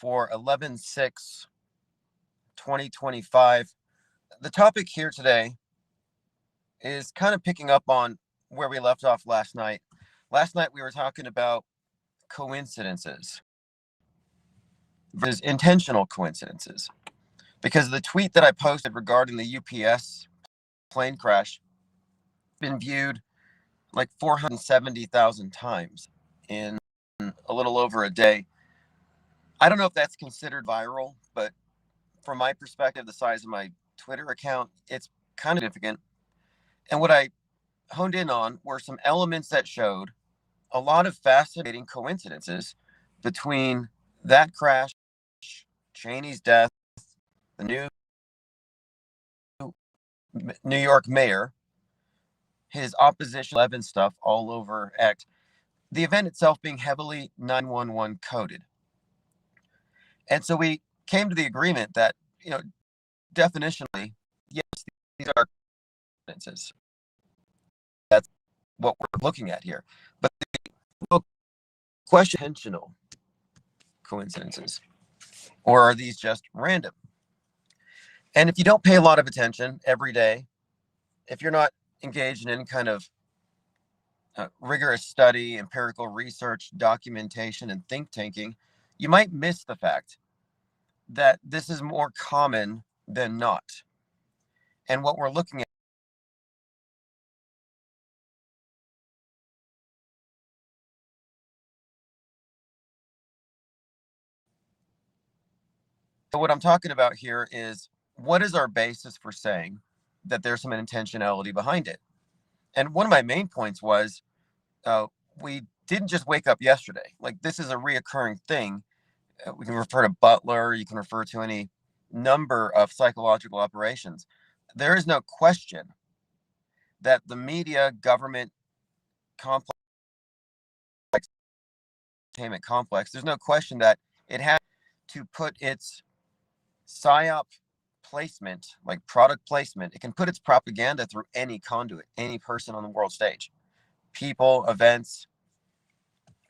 for 11/6/2025. The topic here today is kind of picking up on where we left off last night. Last night we were talking about coincidences versus intentional coincidences, because the tweet that I posted regarding the UPS plane crash been viewed like 470,000 times in a little over a day. I don't know if that's considered viral, but from my perspective, the size of my Twitter account, it's kind of significant. And what I honed in on were some elements that showed a lot of fascinating coincidences between that crash, Cheney's death, the new New York mayor, his opposition 11 stuff all over X, the event itself being heavily 911 coded. And so we came to the agreement that, definitionally, yes, these are coincidences. That's what we're looking at here. But the question, intentional coincidences, or are these just random? And if you don't pay a lot of attention every day, if you're not engaged in any kind of rigorous study, empirical research, documentation, and think tanking, you might miss the fact that this is more common than not. And what we're looking at So what I'm talking about here is, what is our basis for saying that there's some intentionality behind it? And one of my main points was, we didn't just wake up yesterday. Like, this is a reoccurring thing. We can refer to Butler, you can refer to any number of psychological operations. There is no question that the media, government complex, entertainment complex, there's no question that it has to put its Psyop placement, like product placement. It can put its propaganda through any conduit, any person on the world stage. People, events,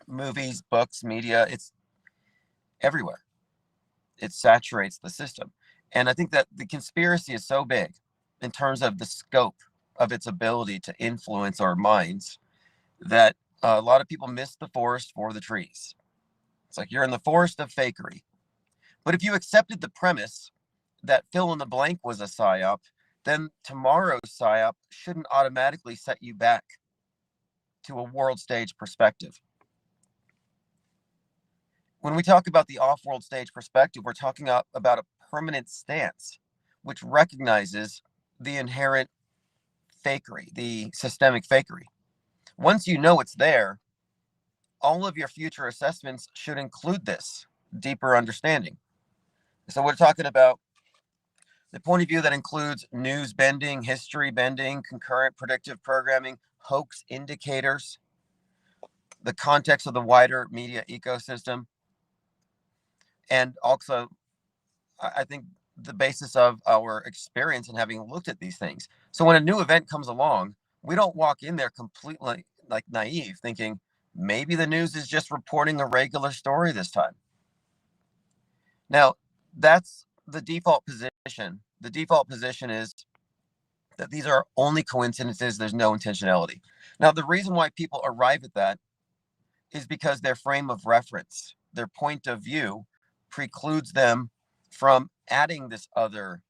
movies, books, media, it's everywhere. It saturates the system. And I think that the conspiracy is so big in terms of the scope of its ability to influence our minds that a lot of people miss the forest for the trees. It's like you're in the forest of fakery. But if you accepted the premise that fill in the blank was a psyop, then tomorrow's psyop shouldn't automatically set you back to a world stage perspective. When we talk about the off-world stage perspective, we're talking about a permanent stance, which recognizes the inherent fakery, the systemic fakery. Once you know it's there, all of your future assessments should include this deeper understanding. So we're talking about the point of view that includes news bending, history bending, concurrent predictive programming, hoax indicators, the context of the wider media ecosystem, and also, I think, the basis of our experience in having looked at these things. So when a new event comes along, we don't walk in there completely like naive, thinking maybe the news is just reporting a regular story this time. Now, that's the default position. The default position is that these are only coincidences. There's no intentionality. Now, the reason why people arrive at that is because their frame of reference, their point of view, precludes them from adding this other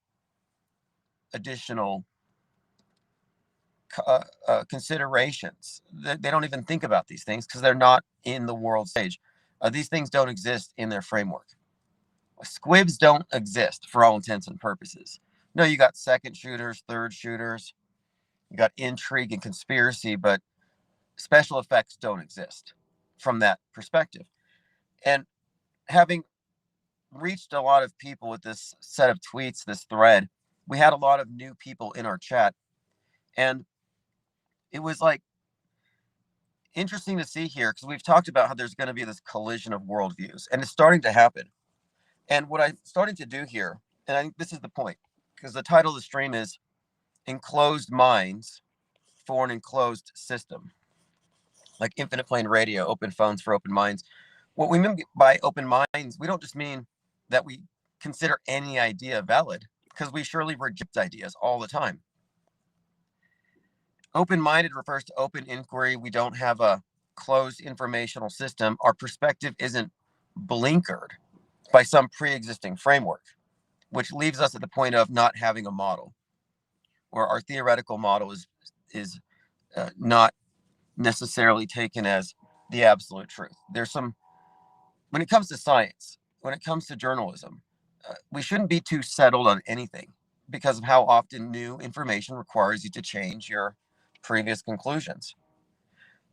additional considerations. They don't even think about these things because they're not in the world stage. These things don't exist in their framework. Squibs don't exist for all intents and purposes. No, you got second shooters, third shooters, you got intrigue and conspiracy, but special effects don't exist from that perspective. And having reached a lot of people with this set of tweets, this thread, we had a lot of new people in our chat. And it was like interesting to see here, because we've talked about how there's going to be this collision of worldviews, and it's starting to happen. And what I'm starting to do here, and I think this is the point, because the title of the stream is Enclosed Minds for an Enclosed System, like infinite plane radio, open phones for open minds. What we mean by open minds, we don't just mean that we consider any idea valid, because we surely reject ideas all the time. Open-minded refers to open inquiry. We don't have a closed informational system. Our perspective isn't blinkered by some pre-existing framework, which leaves us at the point of not having a model, or our theoretical model is not necessarily taken as the absolute truth. There's some, when it comes to science, when it comes to journalism, we shouldn't be too settled on anything because of how often new information requires you to change your previous conclusions.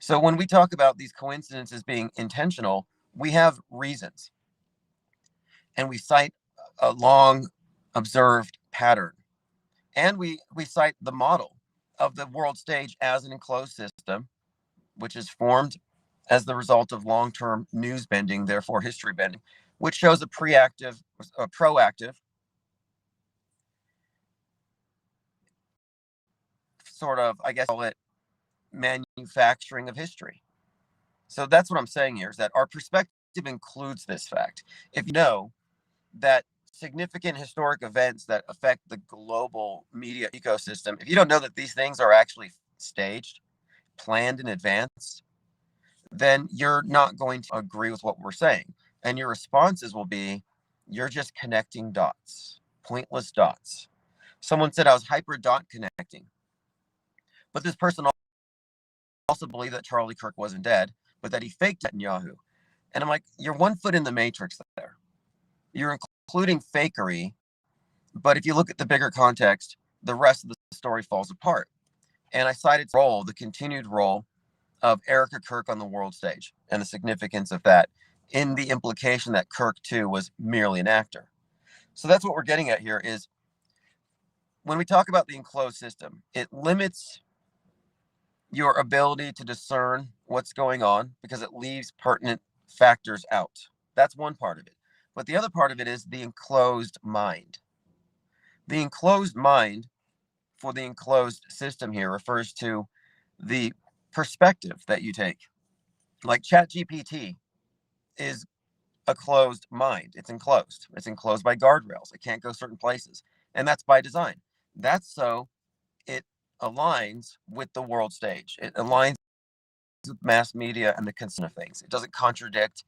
So when we talk about these coincidences being intentional, we have reasons, and we cite a long observed pattern, and we cite the model of the world stage as an enclosed system, which is formed as the result of long-term news bending, therefore history bending, which shows a proactive sort of, I guess, call it manufacturing of history. So that's what I'm saying here, is that our perspective includes this fact. If you know that significant historic events that affect the global media ecosystem, if you don't know that these things are actually staged, planned in advance, then you're not going to agree with what we're saying. And your responses will be, you're just connecting dots, pointless dots. Someone said I was hyper dot connecting, but this person also believed that Charlie Kirk wasn't dead, but that he faked Netanyahu. And I'm like, you're one foot in the matrix there. You're including fakery, but if you look at the bigger context, the rest of the story falls apart. And I cited the continued role of Erica Kirk on the world stage and the significance of that in the implication that Kirk too was merely an actor. So that's what we're getting at here is when we talk about the enclosed system, it limits your ability to discern what's going on because it leaves pertinent factors out. That's one part of it. But the other part of it is the enclosed mind. The enclosed mind for the enclosed system here refers to the perspective that you take. Like ChatGPT is a closed mind. It's enclosed. It's enclosed by guardrails. It can't go certain places. And that's by design. That's so it aligns with the world stage. It aligns with mass media and the consumption of things. It doesn't contradict.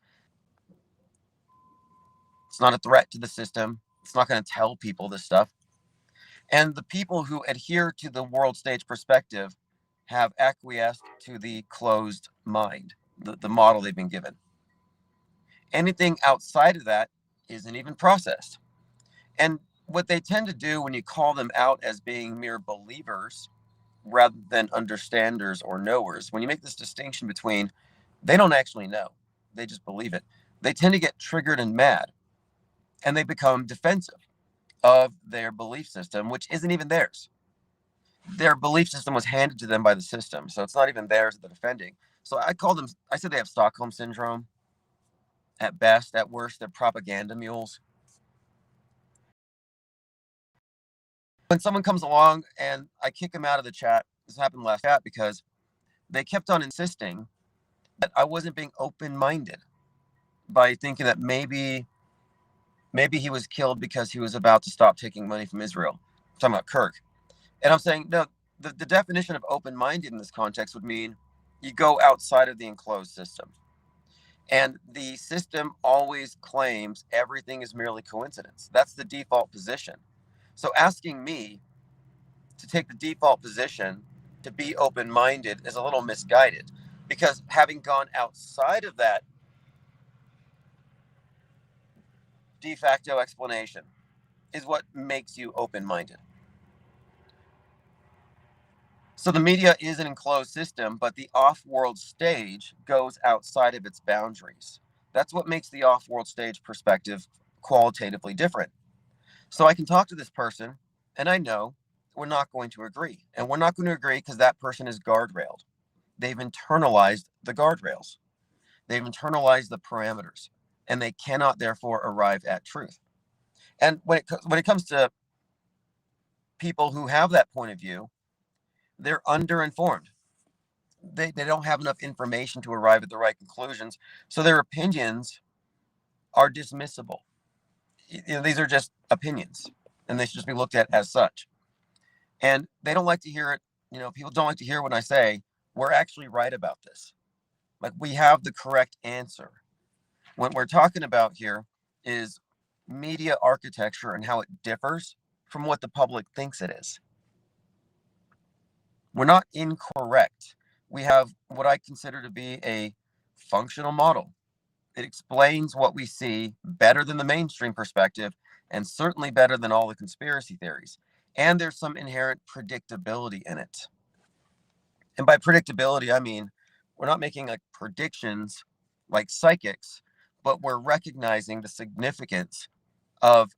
It's not a threat to the system. It's not going to tell people this stuff. And the people who adhere to the world stage perspective have acquiesced to the closed mind, the model they've been given. Anything outside of that isn't even processed. And what they tend to do when you call them out as being mere believers rather than understanders or knowers, when you make this distinction between they don't actually know, they just believe it, they tend to get triggered and mad, and they become defensive of their belief system, which isn't even theirs. Their belief system was handed to them by the system, so it's not even theirs that they're defending. So I said they have Stockholm syndrome at best. At worst, they're propaganda mules. When someone comes along and I kick them out of the chat, this happened last chat because they kept on insisting that I wasn't being open-minded by thinking that maybe he was killed because he was about to stop taking money from Israel. I'm talking about Kirk. And I'm saying, no, the definition of open-minded in this context would mean you go outside of the enclosed system. And the system always claims everything is merely coincidence. That's the default position. So asking me to take the default position to be open-minded is a little misguided, because having gone outside of that de facto explanation is what makes you open-minded. So the media is an enclosed system, but the off-world stage goes outside of its boundaries. That's what makes the off-world stage perspective qualitatively different. So I can talk to this person, and I know we're not going to agree. And we're not going to agree because that person is guardrailed. They've internalized the guardrails. They've internalized the parameters, and they cannot therefore arrive at truth. And when it comes to people who have that point of view, they're underinformed. they don't have enough information to arrive at the right conclusions. So their opinions are dismissible. These are just opinions, and they should just be looked at as such. And they don't like to hear it. People don't like to hear when I say we're actually right about this. Like, we have the correct answer. What we're talking about here is media architecture and how it differs from what the public thinks it is. We're not incorrect. We have what I consider to be a functional model. It explains what we see better than the mainstream perspective, and certainly better than all the conspiracy theories. And there's some inherent predictability in it. And by predictability, I mean we're not making like predictions like psychics, but we're recognizing the significance of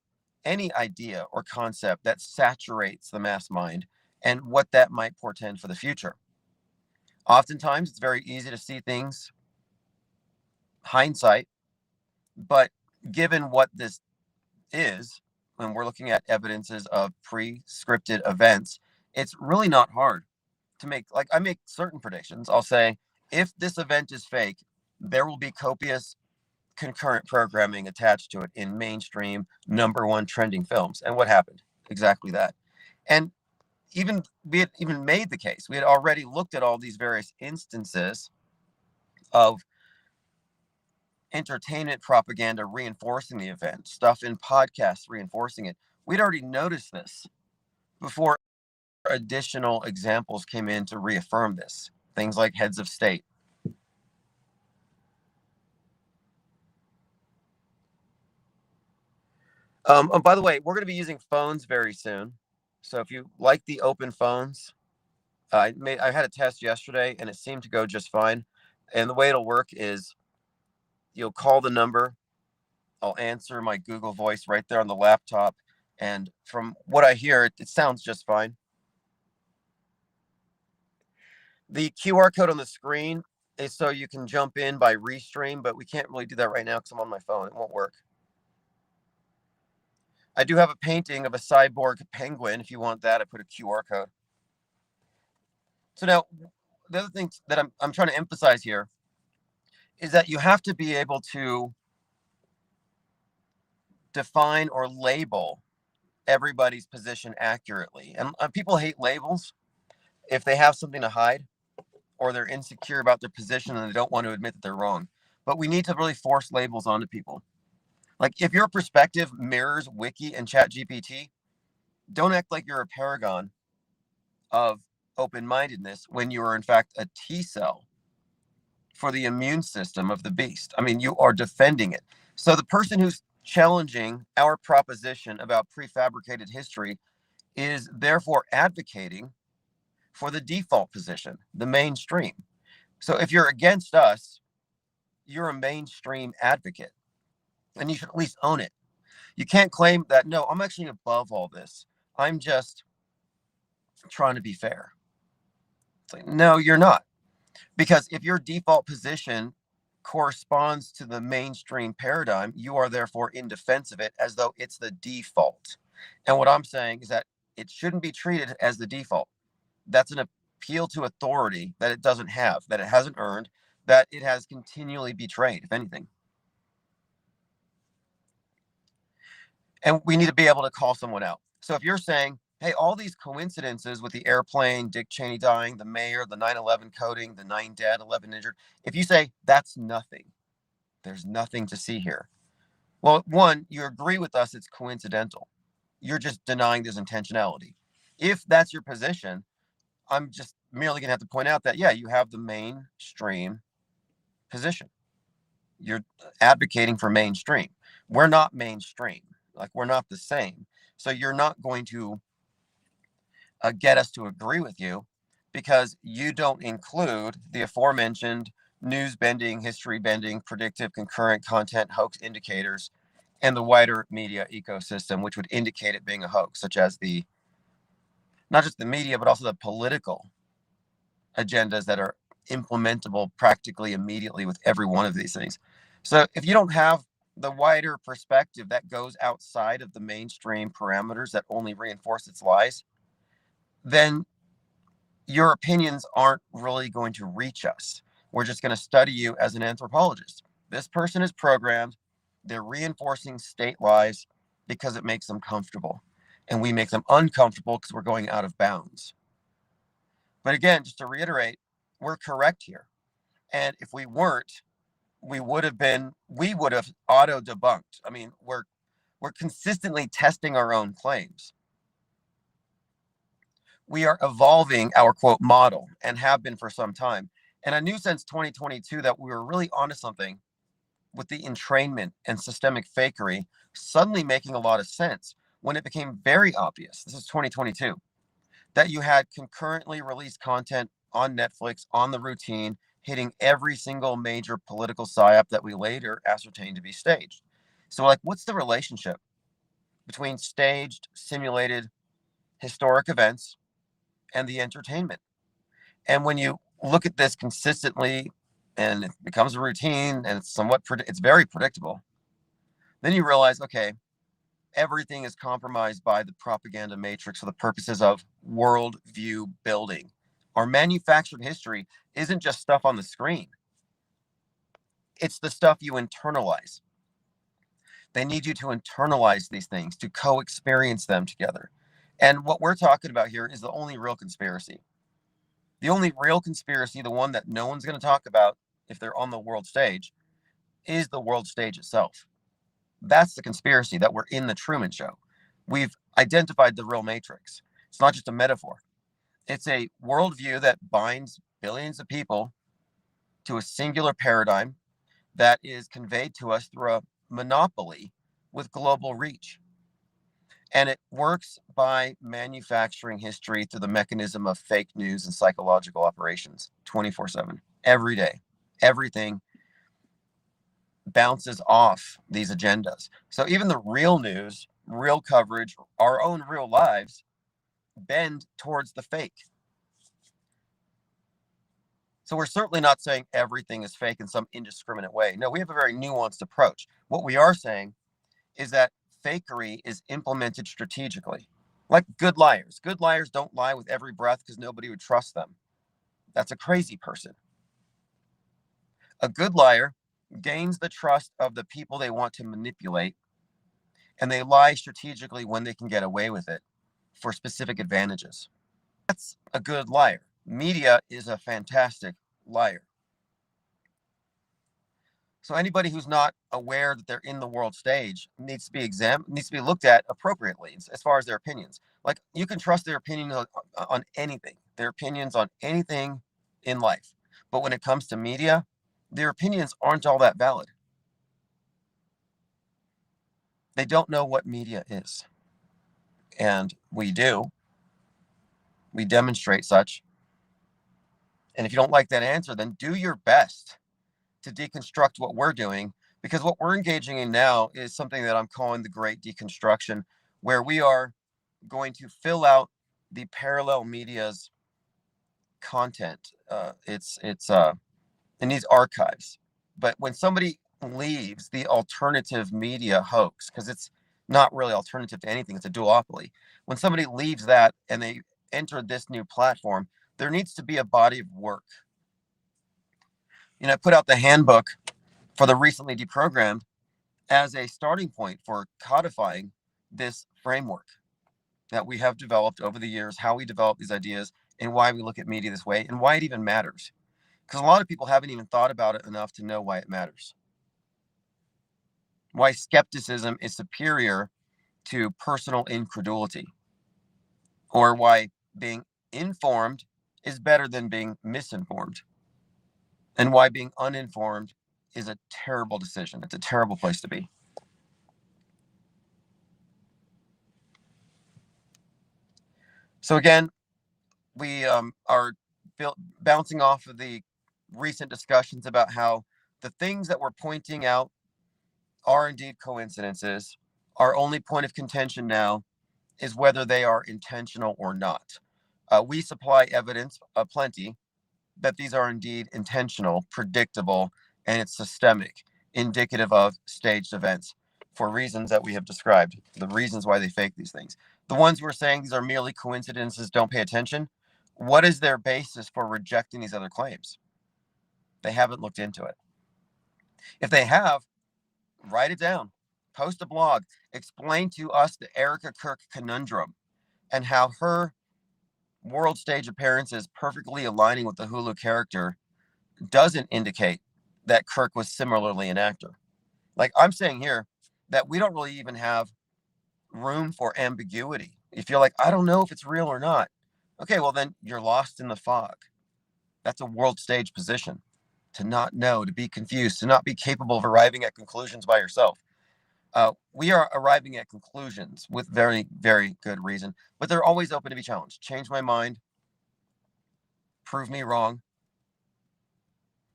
any idea or concept that saturates the mass mind and what that might portend for the future. Oftentimes, it's very easy to see things hindsight, but given what this is, when we're looking at evidences of pre-scripted events, it's really not hard to make. Like, I make certain predictions. I'll say, if this event is fake, there will be copious concurrent programming attached to it in mainstream #1 trending films. And what happened? Exactly that. And we had even made the case. We had already looked at all these various instances of entertainment propaganda reinforcing the event, stuff in podcasts reinforcing it. We'd already noticed this before additional examples came in to reaffirm this. Things like heads of state. And by the way, we're going to be using phones very soon. So if you like the open phones, I had a test yesterday and it seemed to go just fine. And the way it'll work is you'll call the number. I'll answer my Google Voice right there on the laptop. And from what I hear, it sounds just fine. The QR code on the screen is so you can jump in by restream, but we can't really do that right now because I'm on my phone. It won't work. I do have a painting of a cyborg penguin. If you want that, I put a QR code. So now, the other thing that I'm trying to emphasize here is that you have to be able to define or label everybody's position accurately. And people hate labels if they have something to hide or they're insecure about their position and they don't want to admit that they're wrong. But we need to really force labels onto people. Like, if your perspective mirrors Wiki and ChatGPT, don't act like you're a paragon of open-mindedness when you are in fact a T cell for the immune system of the beast. I mean, you are defending it. So the person who's challenging our proposition about prefabricated history is therefore advocating for the default position, the mainstream. So if you're against us, you're a mainstream advocate, and you should at least own it. You can't claim that, no, I'm actually above all this. I'm just trying to be fair. It's like, no, you're not. Because if your default position corresponds to the mainstream paradigm, you are therefore in defense of it as though it's the default. And what I'm saying is that it shouldn't be treated as the default. That's an appeal to authority that it doesn't have, that it hasn't earned, that it has continually betrayed, if anything. And we need to be able to call someone out. So if you're saying, hey, all these coincidences with the airplane, Dick Cheney dying, the mayor, the 9/11 coding, the 9 dead, 11 injured, if you say that's nothing, there's nothing to see here. Well, one, you agree with us it's coincidental. You're just denying there's intentionality. If that's your position, I'm just merely going to have to point out that, yeah, you have the mainstream position. You're advocating for mainstream. We're not mainstream. Like, we're not the same. So you're not going to get us to agree with you because you don't include the aforementioned news bending, history bending, predictive, concurrent content, hoax indicators, and the wider media ecosystem, which would indicate it being a hoax, such as not just the media, but also the political agendas that are implementable practically immediately with every one of these things. So if you don't have the wider perspective that goes outside of the mainstream parameters that only reinforce its lies, then your opinions aren't really going to reach us. We're just going to study you as an anthropologist. This person is programmed. They're reinforcing state lies because it makes them comfortable. And we make them uncomfortable because we're going out of bounds. But again, just to reiterate, we're correct here. And if we weren't, we would have auto debunked. I mean, we're consistently testing our own claims. We are evolving our quote model and have been for some time. And I knew since 2022 that we were really onto something with the entrainment and systemic fakery suddenly making a lot of sense when it became very obvious. This is 2022 that you had concurrently released content on Netflix on the routine, hitting every single major political psyop that we later ascertained to be staged. So, like, what's the relationship between staged, simulated, historic events and the entertainment? And when you look at this consistently and it becomes a routine and it's very predictable, then you realize, okay, everything is compromised by the propaganda matrix for the purposes of worldview building. Our manufactured history isn't just stuff on the screen. It's the stuff you internalize. They need you to internalize these things, to co-experience them together. And what we're talking about here is the only real conspiracy. The only real conspiracy, the one that no one's going to talk about if they're on the world stage, is the world stage itself. That's the conspiracy, that we're in the Truman Show. We've identified the real matrix. It's not just a metaphor. It's a worldview that binds billions of people to a singular paradigm that is conveyed to us through a monopoly with global reach. And it works by manufacturing history through the mechanism of fake news and psychological operations 24/7, every day. Everything bounces off these agendas. So even the real news, real coverage, our own real lives bend towards the fake. So we're certainly not saying everything is fake in some indiscriminate way. No, we have a very nuanced approach. What we are saying is that fakery is implemented strategically. Like good liars. Good liars don't lie with every breath because nobody would trust them. That's a crazy person. A good liar gains the trust of the people they want to manipulate, and they lie strategically when they can get away with it for specific advantages. That's a good liar. Media is a fantastic liar. So anybody who's not aware that they're in the world stage needs to be looked at appropriately as far as their opinions. Like, you can trust their opinion on anything, their opinions on anything in life. But when it comes to media, their opinions aren't all that valid. They don't know what media is. And we do. We demonstrate such. And if you don't like that answer, then do your best to deconstruct what we're doing, because what we're engaging in now is something that I'm calling the Great Deconstruction, where we are going to fill out the parallel media's content. It needs archives. But when somebody leaves the alternative media hoax, because it's not really alternative to anything, it's a duopoly. When somebody leaves that and they enter this new platform, there needs to be a body of work. I put out the handbook for the recently deprogrammed as a starting point for codifying this framework that we have developed over the years, how we develop these ideas, and why we look at media this way, and why it even matters. Because a lot of people haven't even thought about it enough to know why it matters. Why skepticism is superior to personal incredulity, or why being informed is better than being misinformed, and why being uninformed is a terrible decision. It's a terrible place to be. So again, we are bouncing off of the recent discussions about how the things that we're pointing out are indeed coincidences. Our only point of contention now is whether they are intentional or not. We supply evidence plenty that these are indeed intentional, predictable, and it's systemic, indicative of staged events for reasons that we have described, the reasons why they fake these things. The ones who are saying these are merely coincidences, don't pay attention, What is their basis for rejecting these other claims? They haven't looked into it. If they have, write it down, post a blog, explain to us the Erica Kirk conundrum and how her world stage appearances perfectly aligning with the Hulu character doesn't indicate that Kirk was similarly an actor. Like I'm saying here, that we don't really even have room for ambiguity. If you're like, I don't know if it's real or not, okay, well, then you're lost in the fog. That's a world stage position, to not know, to be confused, to not be capable of arriving at conclusions by yourself. We are arriving at conclusions with very, very good reason, but they're always open to be challenged. Change my mind, prove me wrong.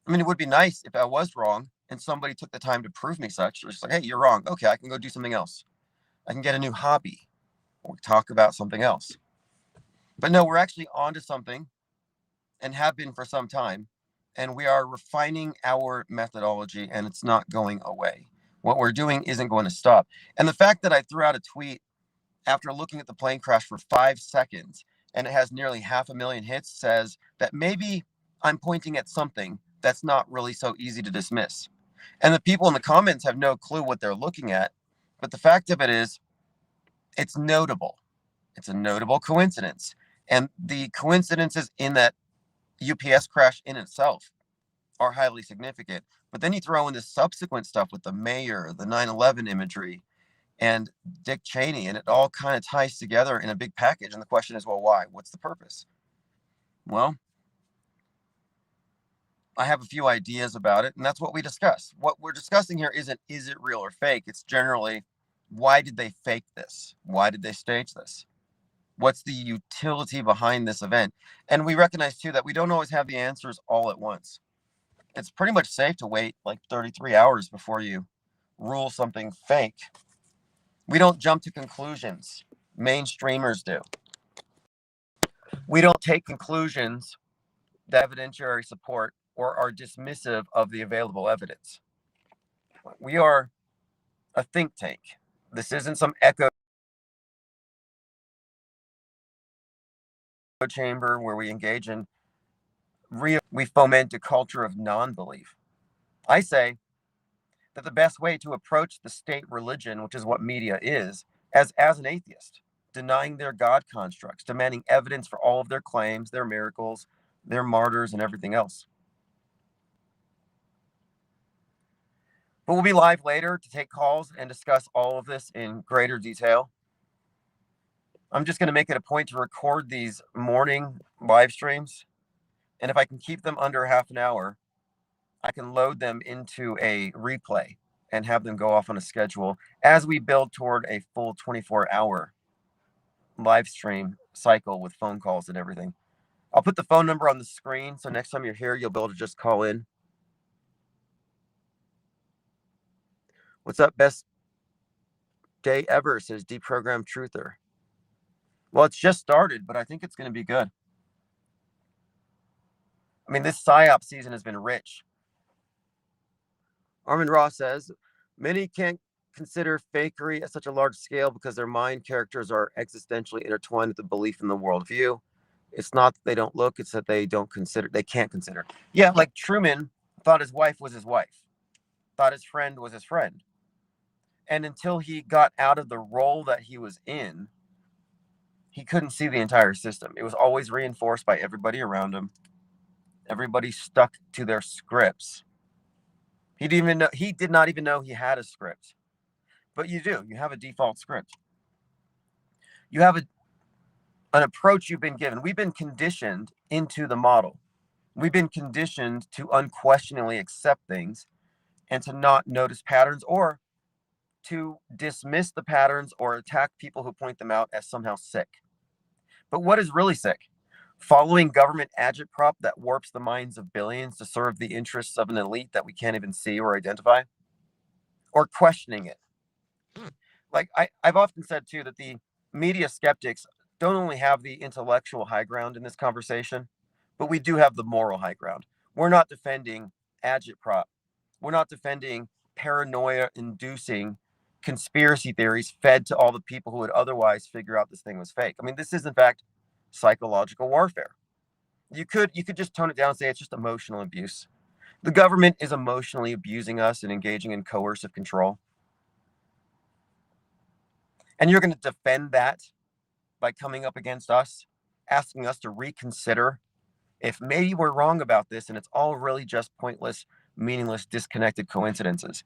I mean, it would be nice if I was wrong and somebody took the time to prove me such. It's like, hey, you're wrong. Okay, I can go do something else. I can get a new hobby or talk about something else. But no, we're actually onto something and have been for some time. And we are refining our methodology and it's not going away. What we're doing isn't going to stop. And the fact that I threw out a tweet after looking at the plane crash for 5 seconds and it has nearly 500,000 hits says that maybe I'm pointing at something that's not really so easy to dismiss. And the people in the comments have no clue what they're looking at. But the fact of it is, it's notable. It's a notable coincidence. And the coincidences in that UPS crash in itself are highly significant. But then you throw in the subsequent stuff with the mayor, the 9/11 imagery, and Dick Cheney, and it all kind of ties together in a big package. And the question is, well, why? What's the purpose? Well, I have a few ideas about it, and that's what we discuss. What we're discussing here isn't, is it real or fake? It's generally, why did they fake this? Why did they stage this? What's the utility behind this event? And we recognize, too, that we don't always have the answers all at once. It's pretty much safe to wait like 33 hours before you rule something fake. We don't jump to conclusions. Mainstreamers do. We don't take conclusions that evidentiary support or are dismissive of the available evidence. We are a think tank. This isn't some echo chamber where we engage in we foment a culture of non-belief. I say that the best way to approach the state religion, which is what media is, as an atheist, denying their God constructs, demanding evidence for all of their claims, their miracles, their martyrs, and everything else. But we'll be live later to take calls and discuss all of this in greater detail. I'm just going to make it a point to record these morning live streams. And if I can keep them under half an hour, I can load them into a replay and have them go off on a schedule as we build toward a full 24-hour live stream cycle with phone calls and everything. I'll put the phone number on the screen, so next time you're here, you'll be able to just call in. What's up, best day ever, says Deprogrammed Truther. Well, it's just started, but I think it's going to be good. I mean, this Psyops season has been rich. Armin Ross says, many can't consider fakery at such a large scale because their mind characters are existentially intertwined with the belief in the worldview. It's not that they don't look, it's that they can't consider. Yeah, like Truman thought his wife was his wife, thought his friend was his friend. And until he got out of the role that he was in, he couldn't see the entire system. It was always reinforced by everybody around him. Everybody stuck to their scripts. He did not even know he had a script. But you do. You have a default script. You have an approach you've been given. We've been conditioned into the model. We've been conditioned to unquestioningly accept things and to not notice patterns or to dismiss the patterns or attack people who point them out as somehow sick. But what is really sick? Following government agitprop that warps the minds of billions to serve the interests of an elite that we can't even see or identify? Or questioning it? Like I've often said, too, that the media skeptics don't only have the intellectual high ground in this conversation, but we do have the moral high ground. We're not defending agitprop. We're not defending paranoia-inducing conspiracy theories fed to all the people who would otherwise figure out this thing was fake. I mean, this is, in fact, psychological warfare. You could just tone it down and say it's just emotional abuse. The government is emotionally abusing us and engaging in coercive control. And you're going to defend that by coming up against us, asking us to reconsider if maybe we're wrong about this and it's all really just pointless, meaningless, disconnected coincidences.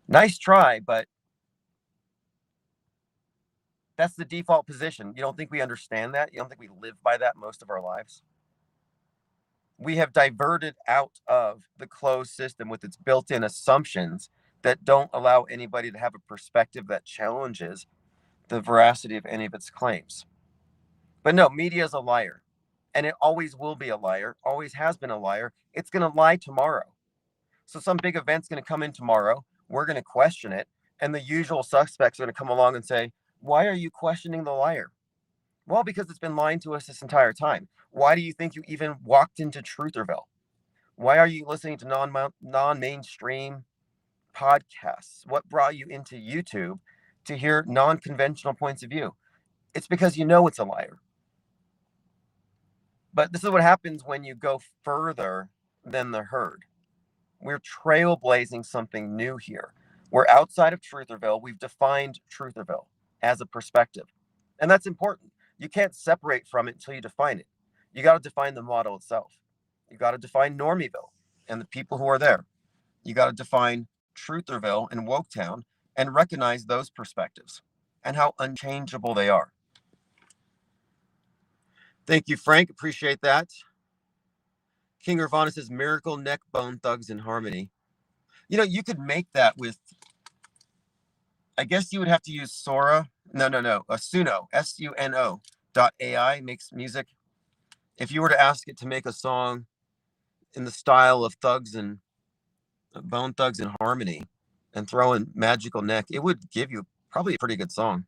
Nice try, but that's the default position. You don't think we understand that? You don't think we live by that most of our lives? We have diverted out of the closed system with its built in assumptions that don't allow anybody to have a perspective that challenges the veracity of any of its claims. But no, media is a liar. And it always will be a liar, always has been a liar. It's going to lie tomorrow. So some big event's going to come in tomorrow. We're going to question it. And the usual suspects are going to come along and say, why are you questioning the liar? Well, because it's been lying to us this entire time. Why do you think you even walked into Trutherville? Why are you listening to non-mainstream podcasts? What brought you into YouTube to hear non-conventional points of view? It's because you know it's a liar. But this is what happens when you go further than the herd. We're trailblazing something new here. We're outside of Trutherville. We've defined Trutherville as a perspective. And that's important. You can't separate from it until you define it. You got to define the model itself. You got to define Normieville and the people who are there. You got to define Trutherville and Woketown and recognize those perspectives and how unchangeable they are. Thank you, Frank. Appreciate that. King Nirvana says miracle neck bone thugs in harmony. You know, you could make that with, I guess you would have to use Sora. No. Suno, Suno .ai makes music. If you were to ask it to make a song in the style of thugs and bone thugs in harmony and throw in magical neck, it would give you probably a pretty good song.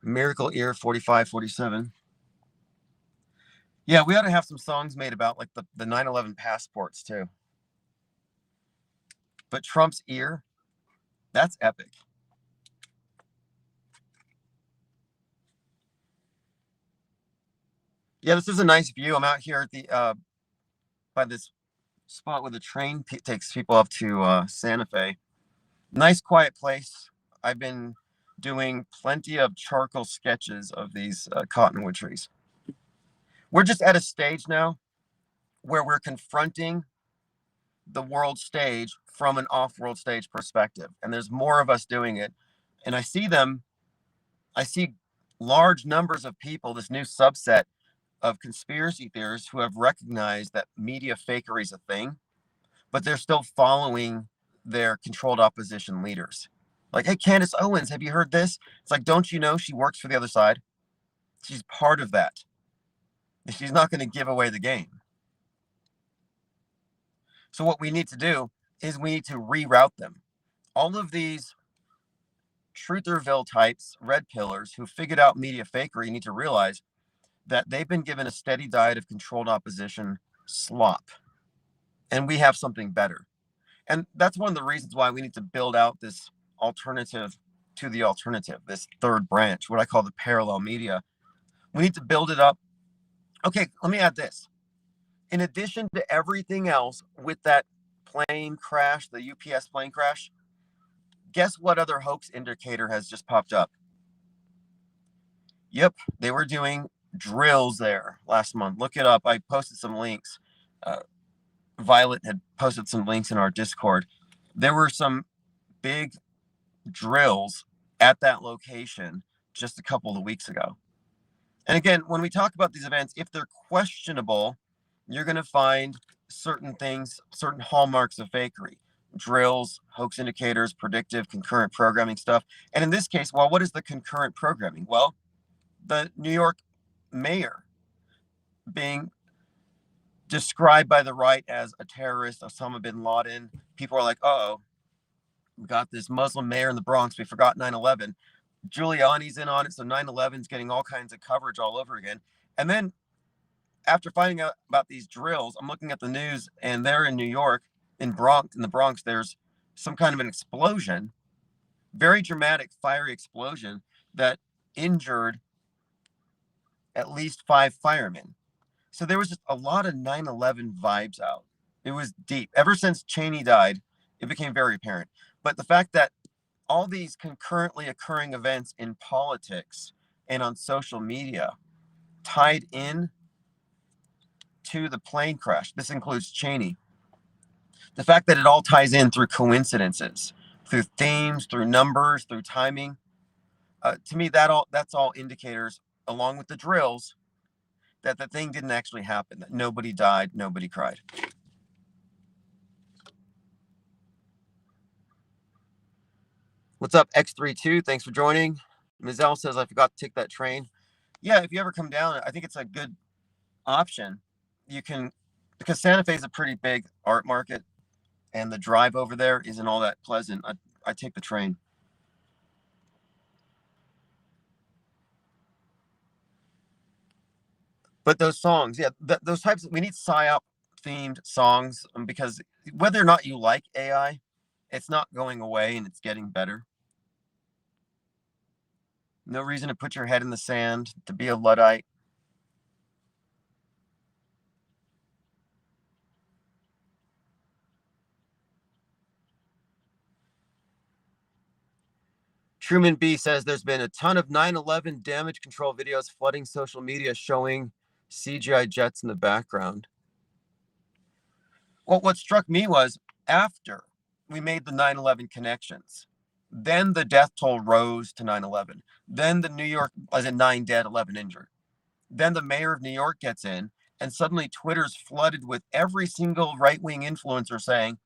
Miracle Ear 4547. Yeah, we ought to have some songs made about like the 9/11 passports too. But Trump's ear, that's epic. Yeah, this is a nice view. I'm out here at the by this spot where the train takes people up to Santa Fe. Nice quiet place. I've been doing plenty of charcoal sketches of these cottonwood trees. We're just at a stage now where we're confronting the world stage from an off-world stage perspective, and there's more of us doing it. And I see large numbers of people, this new subset of conspiracy theorists who have recognized that media fakery is a thing, but they're still following their controlled opposition leaders. Like, hey, Candace Owens, have you heard this? It's like, don't you know she works for the other side? She's part of that. She's not going to give away the game. So what we need to do is we need to reroute them. All of these Trutherville types, red pillars who figured out media fakery need to realize that they've been given a steady diet of controlled opposition slop. And we have something better. And that's one of the reasons why we need to build out this alternative to the alternative, this third branch, what I call the parallel media. We need to build it up. Okay, let me add this. In addition to everything else with that plane crash, the UPS plane crash, guess what other hoax indicator has just popped up? Yep, they were doing drills there last month. Look it up. I posted some links. Violet had posted some links in our Discord. There were some big drills at that location just a couple of weeks ago. And again, when we talk about these events, if they're questionable, you're going to find certain things, certain hallmarks of fakery. Drills, hoax indicators, predictive, concurrent programming stuff. And in this case, well, what is the concurrent programming? Well, the New York mayor being described by the right as a terrorist, Osama bin Laden. People are like, oh, we got this Muslim mayor in the Bronx. We forgot 9/11. Giuliani's in on it, so 9/11 is getting all kinds of coverage all over again. And then after finding out about these drills, I'm looking at the news, and they're in New York, in the Bronx, there's some kind of an explosion, very dramatic, fiery explosion that injured at least 5 firemen. So there was just a lot of 9/11 vibes out. It was deep. Ever since Cheney died, it became very apparent. But the fact that all these concurrently occurring events in politics and on social media tied in to the plane crash, this includes Cheney, the fact that it all ties in through coincidences, through themes, through numbers, through timing, to me, that's all indicators, along with the drills, that the thing didn't actually happen, that nobody died, nobody cried. What's up, X32? Thanks for joining. Mizell says, I forgot to take that train. Yeah, if you ever come down, I think it's a good option. You can, because Santa Fe is a pretty big art market, and the drive over there isn't all that pleasant. I take the train. But those songs, yeah, those types, we need psyop themed songs, because whether or not you like AI, it's not going away and it's getting better. No reason to put your head in the sand, to be a Luddite. Truman B says there's been a ton of 9/11 damage control videos flooding social media showing CGI jets in the background. Well, what struck me was after we made the 9/11 connections, then the death toll rose to 9/11. Then the New York, as in 9 dead, 11 injured. Then the mayor of New York gets in, and suddenly Twitter's flooded with every single right-wing influencer saying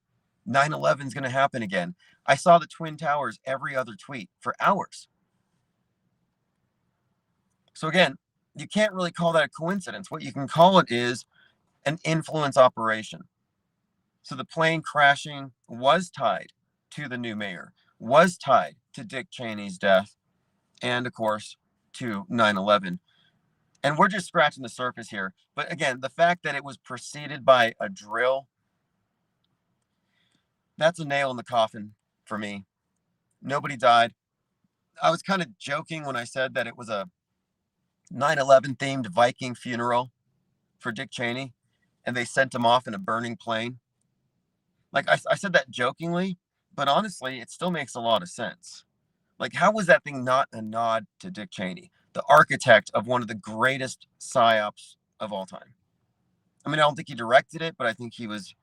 9/11 is going to happen again. I saw the Twin Towers every other tweet for hours. So again, you can't really call that a coincidence. What you can call it is an influence operation. So the plane crashing was tied to the new mayor, was tied to Dick Cheney's death, and of course to 9/11. And we're just scratching the surface here. But again, the fact that it was preceded by a drill, that's a nail in the coffin for me. Nobody died. I was kind of joking when I said that it was a 9/11 themed Viking funeral for Dick Cheney, and they sent him off in a burning plane. Like I said that jokingly, but honestly, it still makes a lot of sense. Like, how was that thing not a nod to Dick Cheney, the architect of one of the greatest psyops of all time? I mean, I don't think he directed it, but I think he was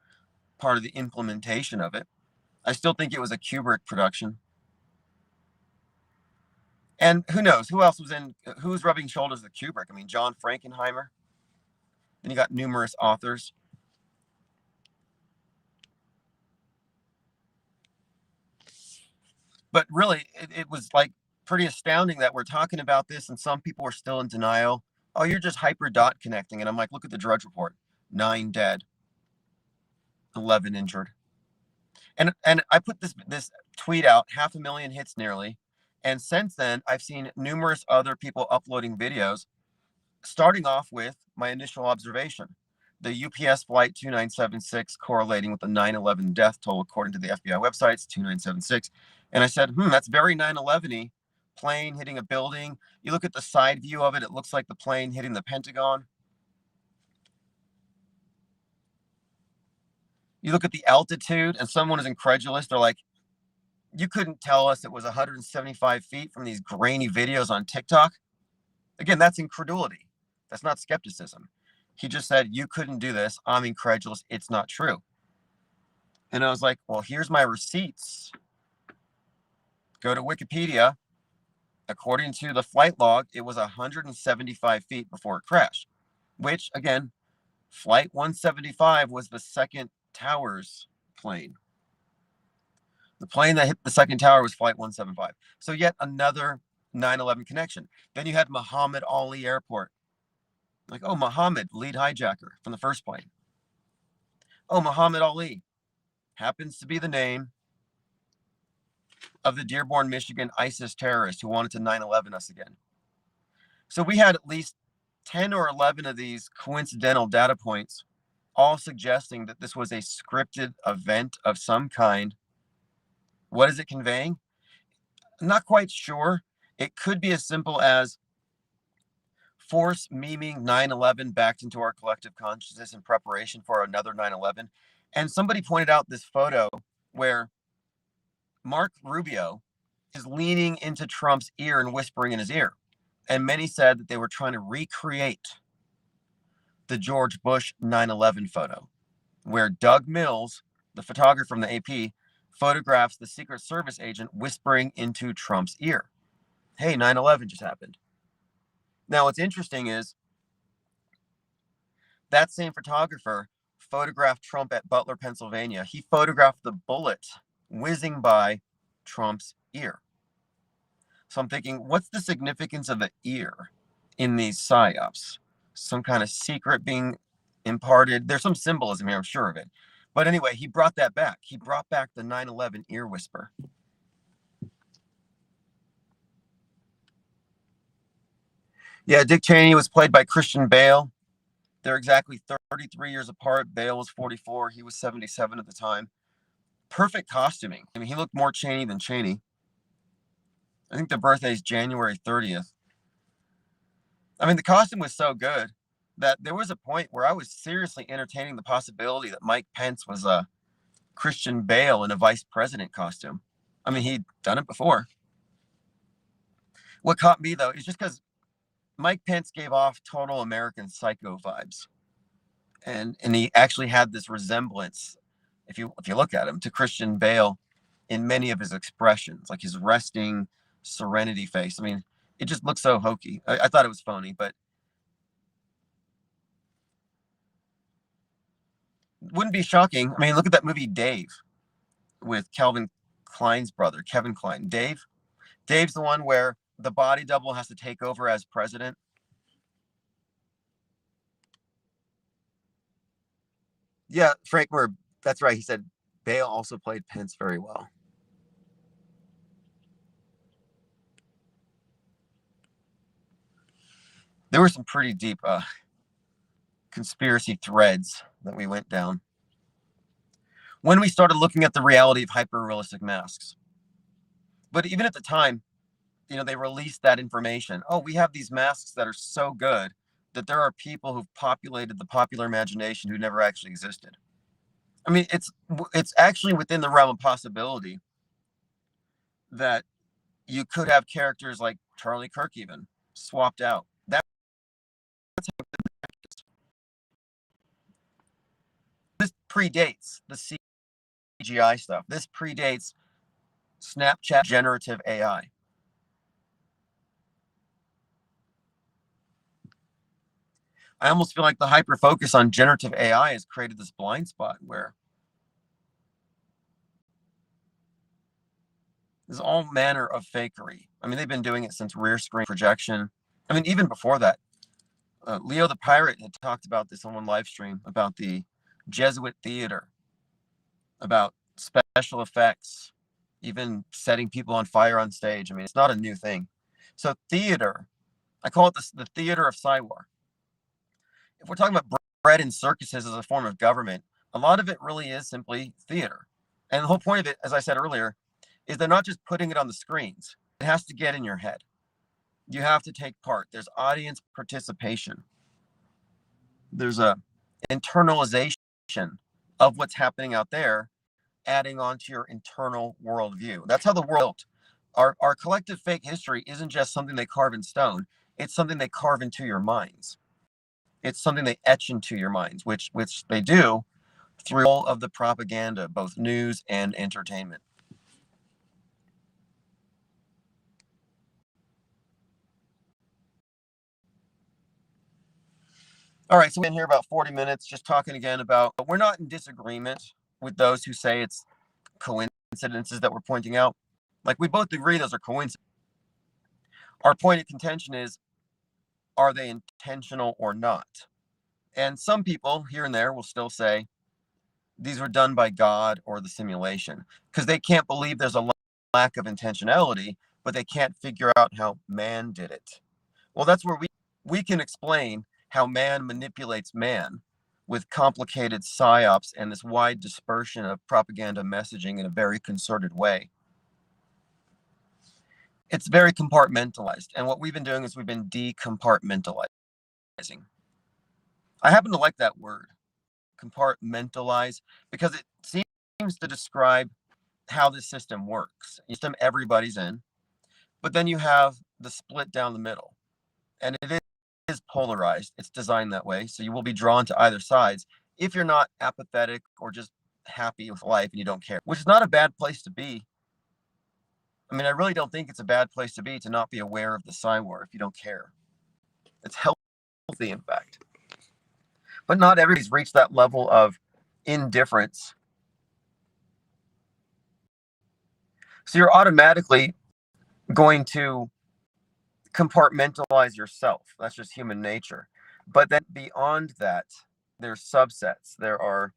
part of the implementation of it. I still think it was a Kubrick production. And who knows who else was in? Who's rubbing shoulders with Kubrick? I mean, John Frankenheimer. Then you got numerous authors. But really, it was like pretty astounding that we're talking about this and some people are still in denial. Oh, you're just hyper dot connecting. And I'm like, look at the Drudge Report. 9 dead, 11 injured. And I put this tweet out, 500,000 hits nearly. And since then, I've seen numerous other people uploading videos, starting off with my initial observation. The UPS flight 2976 correlating with the 9/11 death toll, according to the FBI websites, 2976. And I said, that's very 9/11-y. Plane hitting a building. You look at the side view of it, it looks like the plane hitting the Pentagon. You look at the altitude, and someone is incredulous. They're like, you couldn't tell us it was 175 feet from these grainy videos on TikTok. Again, that's incredulity. That's not skepticism. He just said, you couldn't do this. I'm incredulous. It's not true. And I was like, well, here's my receipts. Go to Wikipedia. According to the flight log, it was 175 feet before it crashed, which, again, Flight 175 was the second tower's plane. The plane that hit the second tower was Flight 175. So yet another 9/11 connection. Then you had Muhammad Ali Airport. Like, oh, Muhammad, lead hijacker from the first plane. Oh, Muhammad Ali happens to be the name of the Dearborn, Michigan ISIS terrorist who wanted to 9/11 us again. So we had at least 10 or 11 of these coincidental data points, all suggesting that this was a scripted event of some kind. What is it conveying? I'm not quite sure. It could be as simple as force memeing 9/11 back into our collective consciousness in preparation for another 9/11. And somebody pointed out this photo where Mark Rubio is leaning into Trump's ear and whispering in his ear. And many said that they were trying to recreate the George Bush 9/11 photo, where Doug Mills, the photographer from the AP, photographs the Secret Service agent whispering into Trump's ear. Hey, 9/11 just happened. Now, what's interesting is that same photographer photographed Trump at Butler, Pennsylvania. He photographed the bullet whizzing by Trump's ear. So I'm thinking, what's the significance of the ear in these psyops? Some kind of secret being imparted. There's some symbolism here, I'm sure of it. But anyway, he brought that back. He brought back the 9/11 ear whisper. Yeah, Dick Cheney was played by Christian Bale. They're exactly 33 years apart. Bale was 44. He was 77 at the time. Perfect costuming. I mean, he looked more Cheney than Cheney. I think the birthday is January 30th. I mean, the costume was so good that there was a point where I was seriously entertaining the possibility that Mike Pence was a Christian Bale in a vice president costume. I mean, he'd done it before. What caught me, though, is just because Mike Pence gave off total American Psycho vibes. And he actually had this resemblance, if you look at him, to Christian Bale in many of his expressions, like his resting serenity face. I mean, it just looks so hokey. I thought it was phony, but wouldn't be shocking. I mean, look at that movie Dave with Calvin Klein's brother, Kevin Kline. Dave's the one where the body double has to take over as president. Yeah, Frank Moore, that's right. He said Bale also played Pence very well. There were some pretty deep conspiracy threads that we went down when we started looking at the reality of hyper-realistic masks. But even at the time, they released that information. Oh, we have these masks that are so good that there are people who've populated the popular imagination who never actually existed. I mean, it's actually within the realm of possibility that you could have characters like Charlie Kirk even swapped out. That's how this predates the CGI stuff. This predates Snapchat generative AI. I almost feel like the hyper focus on generative AI has created this blind spot where there's all manner of fakery. I mean, they've been doing it since rear screen projection. I mean, even before that, Leo the Pirate had talked about this on one live stream about the Jesuit theater, about special effects, even setting people on fire on stage. I mean, it's not a new thing. So theater, I call it the theater of Psywar. If we're talking about bread and circuses as a form of government, a lot of it really is simply theater. And the whole point of it, as I said earlier, is they're not just putting it on the screens. It has to get in your head. You have to take part. There's audience participation. There's a internalization of what's happening out there, adding on to your internal worldview. That's how the world, our collective fake history isn't just something they carve in stone. It's something they carve into your minds. It's something they etch into your minds, which they do through all of the propaganda, both news and entertainment. All right, so we've been here about 40 minutes just talking again about, we're not in disagreement with those who say it's coincidences that we're pointing out. Like, we both agree those are coincidences. Our point of contention is, are they intentional or not? And some people here and there will still say these were done by God or the simulation, because they can't believe there's a lack of intentionality, but they can't figure out how man did it. Well, that's where we can explain how man manipulates man with complicated psyops and this wide dispersion of propaganda messaging in a very concerted way. It's very compartmentalized. And what we've been doing is we've been decompartmentalized. I happen to like that word, compartmentalize, because it seems to describe how this system works. System everybody's in, but then you have the split down the middle, and it is polarized. It's designed that way, so you will be drawn to either sides if you're not apathetic or just happy with life and you don't care, which is not a bad place to be. I mean, I really don't think it's a bad place to be, to not be aware of the sign war if you don't care. It's healthy, in fact. But not everybody's reached that level of indifference. So you're automatically going to compartmentalize yourself. That's just human nature. But then beyond that, there's subsets. There are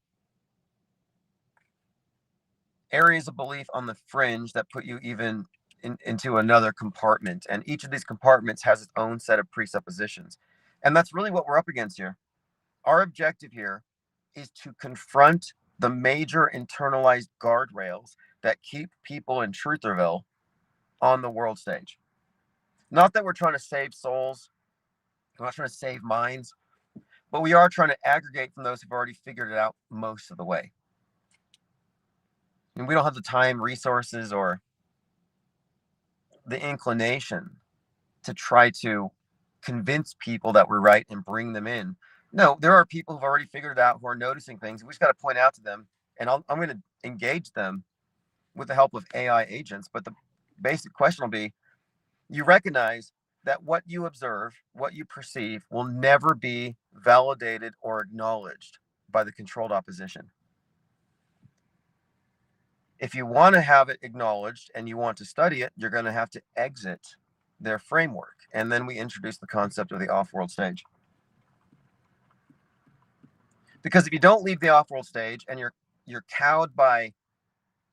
areas of belief on the fringe that put you even into another compartment. And each of these compartments has its own set of presuppositions. And that's really what we're up against here. Our objective here is to confront the major internalized guardrails that keep people in Trutherville on the world stage. Not that we're trying to save souls, we're not trying to save minds, but we are trying to aggregate from those who've already figured it out most of the way. And we don't have the time, resources, or the inclination to try to convince people that we're right and bring them in. No, there are people who've already figured it out, who are noticing things. We just got to point out to them, and I'm going to engage them with the help of AI agents. But the basic question will be, you recognize that what you observe, what you perceive, will never be validated or acknowledged by the controlled opposition. If you want to have it acknowledged and you want to study it, you're going to have to exit their framework. And then we introduce the concept of the off-world stage. Because if you don't leave the off-world stage and you're cowed by